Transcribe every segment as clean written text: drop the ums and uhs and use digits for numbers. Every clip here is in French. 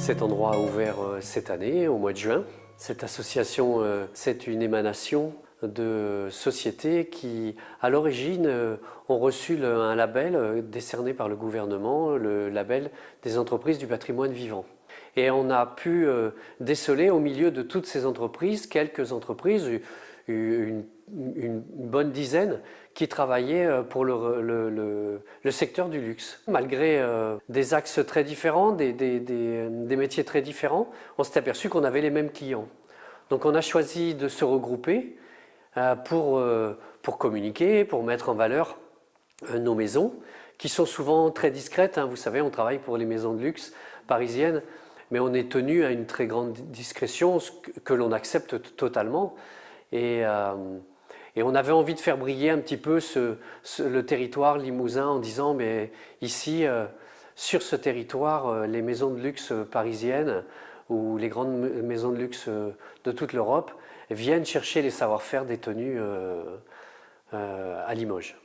Cet endroit a ouvert cette année, au mois de juin. Cette association, c'est une émanation de sociétés qui, à l'origine, ont reçu un label décerné par le gouvernement, le label des entreprises du patrimoine vivant. Et on a pu déceler au milieu de toutes ces entreprises, quelques entreprises, une bonne dizaine, qui travaillaient pour le secteur du luxe. Malgré des axes très différents, des métiers très différents, on s'est aperçu qu'on avait les mêmes clients. Donc on a choisi de se regrouper pour communiquer, pour mettre en valeur nos maisons, qui sont souvent très discrètes. Vous savez, on travaille pour les maisons de luxe parisiennes, mais on est tenu à une très grande discrétion, que l'on accepte totalement. Et on avait envie de faire briller un petit peu le territoire limousin en disant, mais ici, sur ce territoire, les maisons de luxe parisiennes ou les grandes maisons de luxe de toute l'Europe viennent chercher les savoir-faire détenus à Limoges.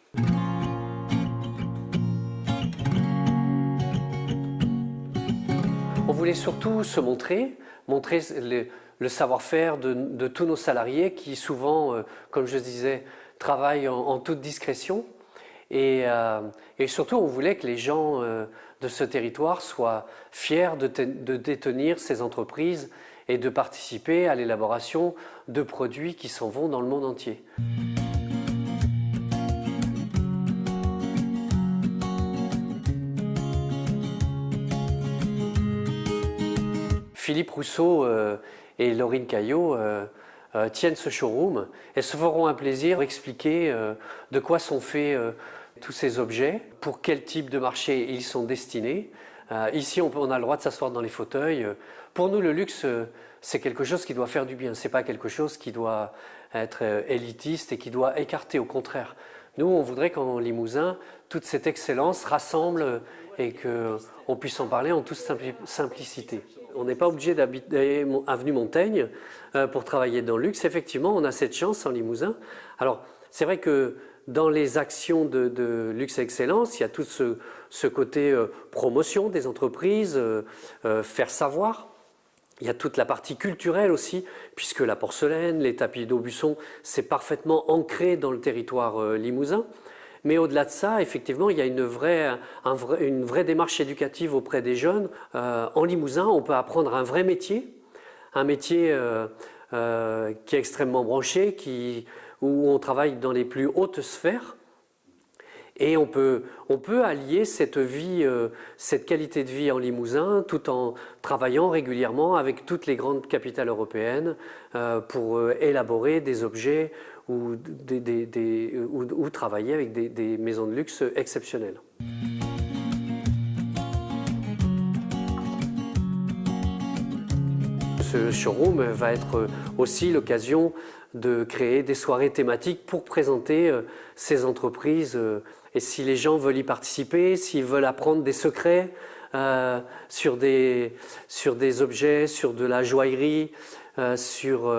On voulait surtout se montrer le savoir-faire de tous nos salariés qui souvent, comme je disais, travaillent en toute discrétion. Et surtout, on voulait que les gens de ce territoire soient fiers de détenir ces entreprises et de participer à l'élaboration de produits qui s'en vont dans le monde entier. Philippe Rousseau et Laurine Caillot tiennent ce showroom et se feront un plaisir d'expliquer de quoi sont faits tous ces objets, pour quel type de marché ils sont destinés. Ici, on a le droit de s'asseoir dans les fauteuils. Pour nous, le luxe, c'est quelque chose qui doit faire du bien. Ce n'est pas quelque chose qui doit être élitiste et qui doit écarter, au contraire. Nous, on voudrait qu'en Limousin, toute cette excellence rassemble et qu'on puisse en parler en toute simplicité. On n'est pas obligé d'habiter avenue Montaigne pour travailler dans le luxe. Effectivement, on a cette chance en Limousin. Alors, c'est vrai que dans les actions de luxe excellence, il y a tout ce côté promotion des entreprises, faire savoir. Il y a toute la partie culturelle aussi, puisque la porcelaine, les tapis d'Aubusson, c'est parfaitement ancré dans le territoire limousin. Mais au-delà de ça, effectivement, il y a une vraie démarche éducative auprès des jeunes. En Limousin, on peut apprendre un vrai métier, un métier qui est extrêmement branché, où on travaille dans les plus hautes sphères. Et on peut allier cette vie, cette qualité de vie en Limousin, tout en travaillant régulièrement avec toutes les grandes capitales européennes pour élaborer des objets ou travailler avec des maisons de luxe exceptionnelles. Ce showroom va être aussi l'occasion de créer des soirées thématiques pour présenter ces entreprises. Et si les gens veulent y participer, s'ils veulent apprendre des secrets sur des objets, sur de la joaillerie, sur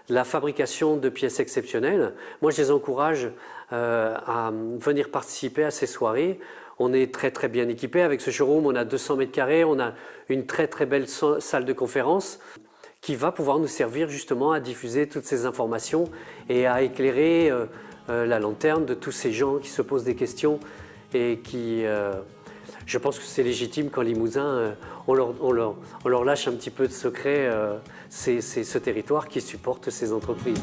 la fabrication de pièces exceptionnelles, moi je les encourage à venir participer à ces soirées. On est très très bien équipé avec ce showroom, on a 200 mètres carrés, on a une très très belle salle de conférence qui va pouvoir nous servir justement à diffuser toutes ces informations et à éclairer la lanterne de tous ces gens qui se posent des questions et qui, je pense que c'est légitime qu'en Limousin, on leur lâche un petit peu de secret, c'est ce territoire qui supporte ces entreprises.